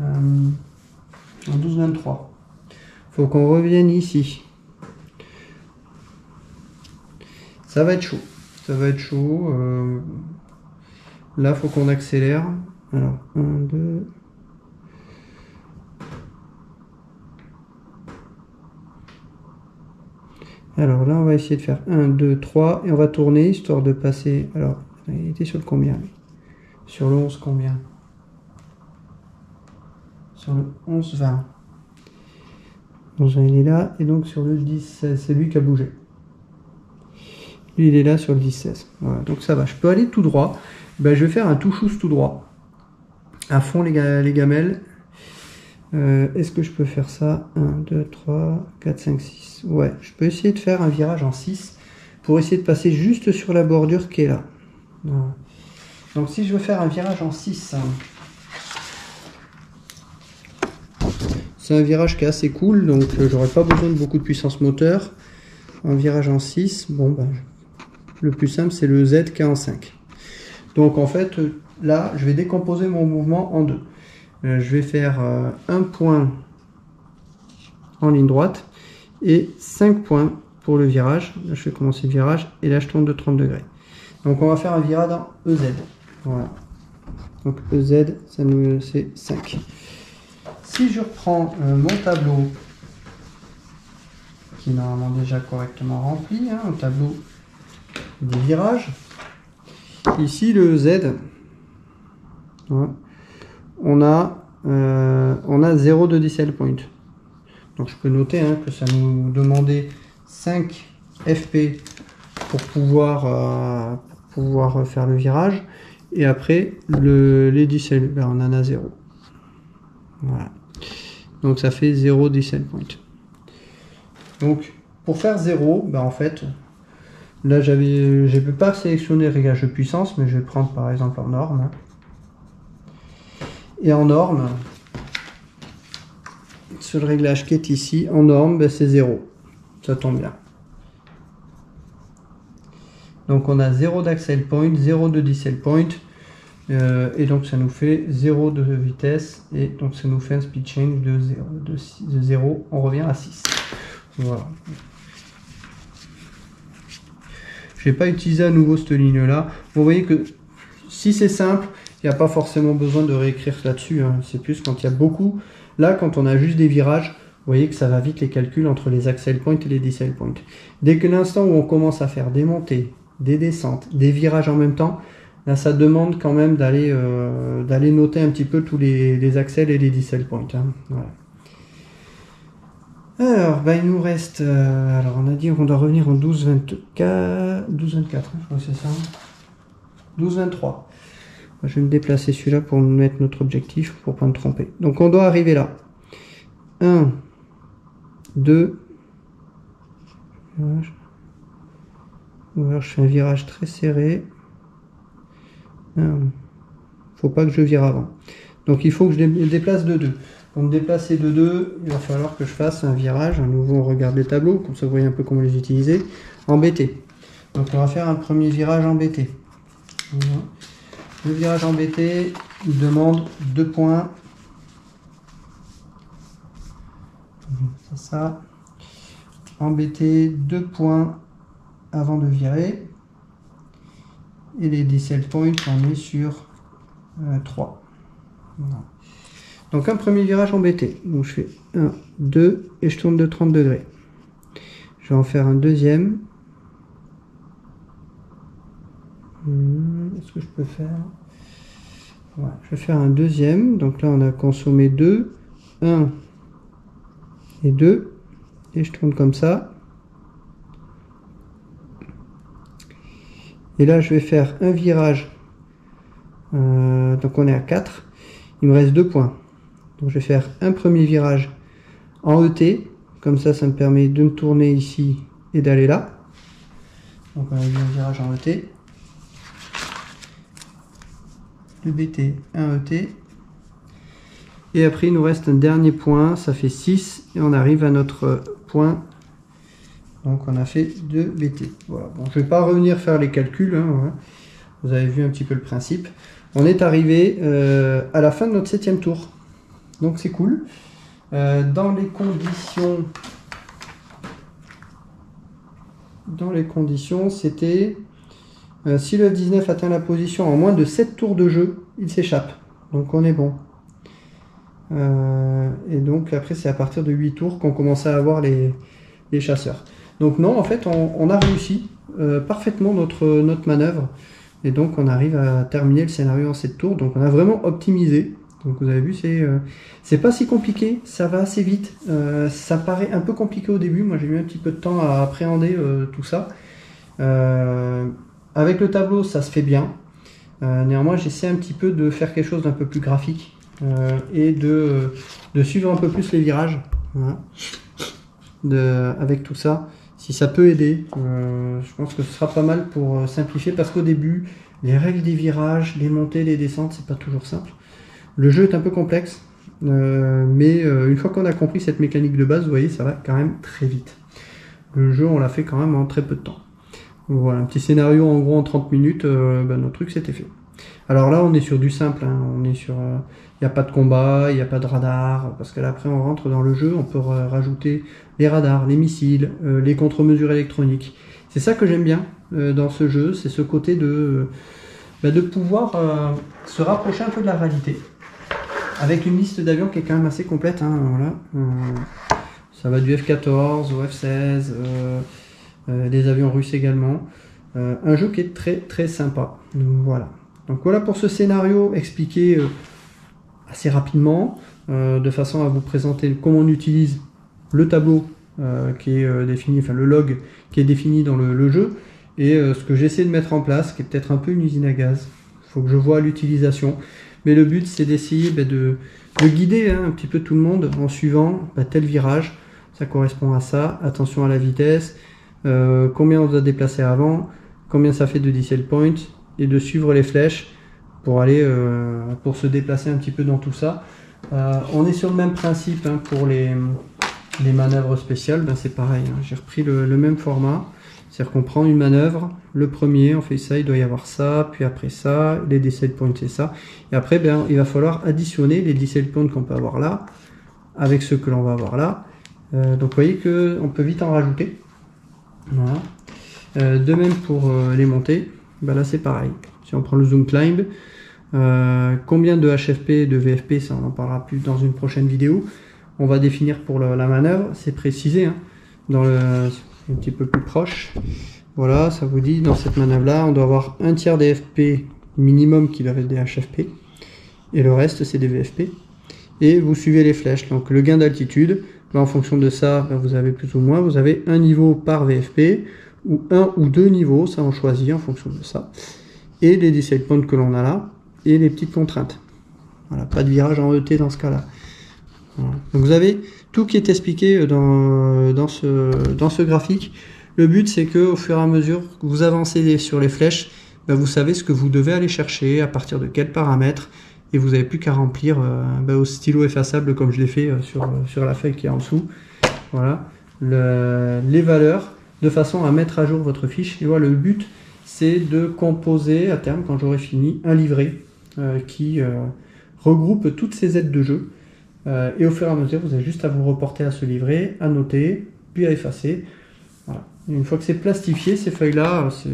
En 12-23. Faut qu'on revienne ici. Ça va être chaud. Ça va être chaud. Là, faut qu'on accélère. Alors, 1, 2. Alors là, on va essayer de faire 1, 2, 3. Et on va tourner, histoire de passer... Alors, il était sur le combien? Sur le 11 combien? Sur le 11, 20. 11, il est là. Et donc sur le 10, 16, c'est lui qui a bougé. Lui, il est là sur le 10, 16. Voilà, donc ça va. Je peux aller tout droit. Ben, je vais faire un touchous tout droit. À fond les gamelles. Est-ce que je peux faire ça? 1, 2, 3, 4, 5, 6. Ouais, je peux essayer de faire un virage en 6 pour essayer de passer juste sur la bordure qui est là. Voilà. Donc si je veux faire un virage en 6, c'est un virage qui est assez cool, donc j'aurais pas besoin de beaucoup de puissance moteur. Un virage en 6, bon ben, le plus simple c'est le Z qui est en 5. Donc en fait là je vais décomposer mon mouvement en deux. Je vais faire un point en ligne droite et 5 points pour le virage. Là je vais commencer le virage et là je tourne de 30 degrés. Donc on va faire un virage en EZ. Voilà. Donc EZ, ça nous c'est 5. Si je reprends mon tableau, qui est normalement déjà correctement rempli, hein, un tableau des virages, ici le Z, voilà, on a 0 de decile point. Donc je peux noter hein, que ça nous demandait 5 FP pour pouvoir faire le virage. Et après, les decile, ben on en a 0. Voilà. Donc ça fait 0 decile point. Donc pour faire 0, ben en fait, là je ne peux pas sélectionner le réglage de puissance, mais je vais prendre par exemple en norme. Et en norme, sur le réglage qui est ici, en norme, ben c'est 0. Ça tombe bien. Donc on a 0 d'accel point, 0 de decile point, et donc ça nous fait 0 de vitesse, et donc ça nous fait un speed change de 0, on revient à 6. Voilà. Je ne vais pas utiliser à nouveau cette ligne là. Vous voyez que si c'est simple, il n'y a pas forcément besoin de réécrire là-dessus, hein. C'est plus quand il y a beaucoup. Là, quand on a juste des virages, vous voyez que ça va vite les calculs entre les accel points et les decile points. Dès que l'instant où on commence à faire des montées, des descentes, des virages en même temps, là ça demande quand même d'aller noter un petit peu tous les accels et les decile points. Hein. Voilà. Alors, bah, il nous reste, alors on a dit qu'on doit revenir en 12-24, 12-24, hein, je crois que c'est ça, 12-23. Je vais me déplacer celui-là pour mettre notre objectif, pour pas me tromper. Donc on doit arriver là. 1, 2. Ou alors je fais un virage très serré. Faut pas que je vire avant. Donc il faut que je me déplace de 2. Pour me déplacer de 2, il va falloir que je fasse un virage. À nouveau, on regarde les tableaux, comme ça vous voyez un peu comment les utiliser. En BT. Donc on va faire un premier virage en BT. Voilà. Le virage en BT, il demande 2 points. C'est ça. En BT, 2 points avant de virer. Et les decel points, on est sur 3. Voilà. Donc un premier virage en BT. Donc je fais 1, 2 et je tourne de 30 degrés. Je vais en faire un deuxième. Est-ce que je peux faire? Voilà, je vais faire un deuxième. Donc là on a consommé 2, 1 et 2. Et je tourne comme ça. Et là je vais faire un virage. Donc on est à 4. Il me reste 2 points. Donc je vais faire un premier virage en ET. Comme ça, ça me permet de me tourner ici et d'aller là. Donc on a eu un virage en ET. 2 BT, 1 ET. Et après il nous reste un dernier point. Ça fait 6. Et on arrive à notre point. Donc on a fait 2 BT. Voilà. Bon, je ne vais pas revenir faire les calculs. Hein, voilà. Vous avez vu un petit peu le principe. On est arrivé à la fin de notre 7e tour. Donc c'est cool. Dans les conditions, c'était si le 19 atteint la position en moins de 7 tours de jeu, il s'échappe. Donc on est bon. Et donc après c'est à partir de 8 tours qu'on commençait à avoir les chasseurs. Donc non, en fait on a réussi parfaitement notre manœuvre. Et donc on arrive à terminer le scénario en 7 tours. Donc on a vraiment optimisé. Donc vous avez vu, c'est pas si compliqué, ça va assez vite. Ça paraît un peu compliqué au début. Moi j'ai eu un petit peu de temps à appréhender tout ça. Avec le tableau ça se fait bien. Néanmoins j'essaie un petit peu de faire quelque chose d'un peu plus graphique et de suivre un peu plus les virages. Voilà. Avec tout ça. Si ça peut aider, je pense que ce sera pas mal pour simplifier, parce qu'au début, les règles des virages, les montées, les descentes, c'est pas toujours simple. Le jeu est un peu complexe, mais une fois qu'on a compris cette mécanique de base, vous voyez, ça va quand même très vite. Le jeu, on l'a fait quand même en très peu de temps. Voilà, un petit scénario en gros en 30 minutes, notre truc c'était fait. Alors là, on est sur du simple, hein, on est sur... Il n'y a pas de combat, il n'y a pas de radar, parce que là après on rentre dans le jeu, on peut rajouter les radars, les missiles, les contre-mesures électroniques. C'est ça que j'aime bien dans ce jeu, c'est ce côté de pouvoir se rapprocher un peu de la réalité. Avec une liste d'avions qui est quand même assez complète. Hein, voilà. Ça va du F-14 au F-16, des avions russes également. Un jeu qui est très très sympa. Donc voilà pour ce scénario expliqué assez rapidement, de façon à vous présenter comment on utilise le tableau qui est défini, enfin le log qui est défini dans le jeu, et ce que j'essaie de mettre en place, qui est peut-être un peu une usine à gaz. Il faut que je vois l'utilisation, mais le but c'est d'essayer de guider un petit peu tout le monde en suivant tel virage, ça correspond à ça, attention à la vitesse, combien on doit déplacer avant, combien ça fait de decel point, et de suivre les flèches pour aller pour se déplacer un petit peu dans tout ça. On est sur le même principe hein, pour les manœuvres spéciales, c'est pareil, hein, j'ai repris le même format, c'est-à-dire qu'on prend une manœuvre, le premier on fait ça, il doit y avoir ça, puis après ça, les decel points c'est ça, et après il va falloir additionner les decel points qu'on peut avoir là, avec ceux que l'on va avoir là, donc vous voyez qu'on peut vite en rajouter. Voilà. De même pour les montées, là c'est pareil. Si on prend le zoom climb, combien de HFP et de VFP, ça on en parlera plus dans une prochaine vidéo. On va définir pour la manœuvre, c'est précisé hein, un petit peu plus proche. Voilà, ça vous dit dans cette manœuvre là, on doit avoir un tiers des FP minimum qui doivent être des HFP et le reste c'est des VFP. Et vous suivez les flèches. Donc le gain d'altitude, en fonction de ça, vous avez plus ou moins, vous avez un niveau par VFP ou un ou deux niveaux, ça on choisit en fonction de ça. Et les decel points que l'on a là, et les petites contraintes. Voilà, pas de virage en ET dans ce cas-là. Voilà. Donc vous avez tout qui est expliqué dans ce graphique. Le but, c'est que au fur et à mesure que vous avancez sur les flèches, ben, vous savez ce que vous devez aller chercher, à partir de quels paramètres, et vous n'avez plus qu'à remplir au stylo effaçable comme je l'ai fait sur la feuille qui est en dessous. Voilà, les valeurs, de façon à mettre à jour votre fiche. Et voilà, le but, c'est de composer à terme, quand j'aurai fini, un livret qui regroupe toutes ces aides de jeu. Et au fur et à mesure, vous avez juste à vous reporter à ce livret, à noter, puis à effacer. Voilà. Et une fois que c'est plastifié, ces feuilles-là, vous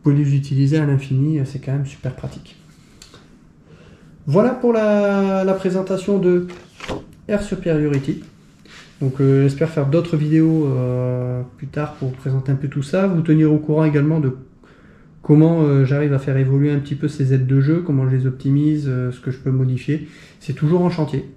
pouvez les utiliser à l'infini, c'est quand même super pratique. Voilà pour la présentation de Air Superiority. Donc j'espère faire d'autres vidéos plus tard pour vous présenter un peu tout ça, vous tenir au courant également de comment j'arrive à faire évoluer un petit peu ces aides de jeu, comment je les optimise, ce que je peux modifier. C'est toujours en chantier.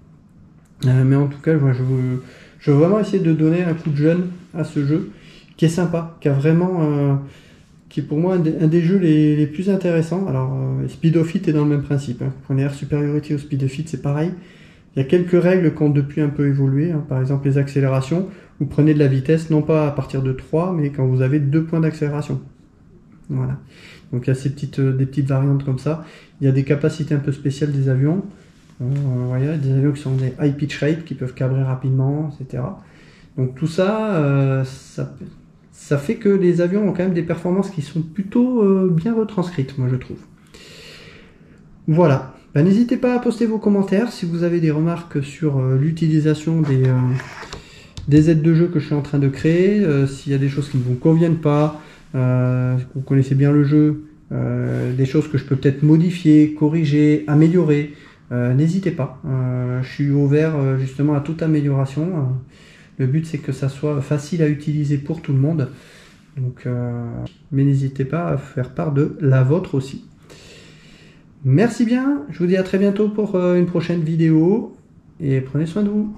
Mais en tout cas, je veux vraiment essayer de donner un coup de jeune à ce jeu, qui est sympa, qui est pour moi un des jeux les plus intéressants. Alors, Speed of It est dans le même principe. Hein. Vous prenez Air Superiority ou Speed of It, c'est pareil. Il y a quelques règles qui ont depuis un peu évolué. Hein. Par exemple, les accélérations. Vous prenez de la vitesse, non pas à partir de 3, mais quand vous avez 2 points d'accélération. Voilà. Donc il y a des petites variantes comme ça. Il y a des capacités un peu spéciales des avions. Voyez, des avions qui sont des high pitch rate, qui peuvent cabrer rapidement, etc. Donc tout ça, ça fait que les avions ont quand même des performances qui sont plutôt bien retranscrites, moi je trouve. Voilà. Ben, n'hésitez pas à poster vos commentaires si vous avez des remarques sur l'utilisation des aides de jeu que je suis en train de créer, s'il y a des choses qui ne vous conviennent pas, vous connaissez bien le jeu, des choses que je peux peut-être modifier, corriger, améliorer, n'hésitez pas. Je suis ouvert justement à toute amélioration. Le but c'est que ça soit facile à utiliser pour tout le monde. Donc, mais n'hésitez pas à faire part de la vôtre aussi. Merci bien, je vous dis à très bientôt pour une prochaine vidéo et prenez soin de vous.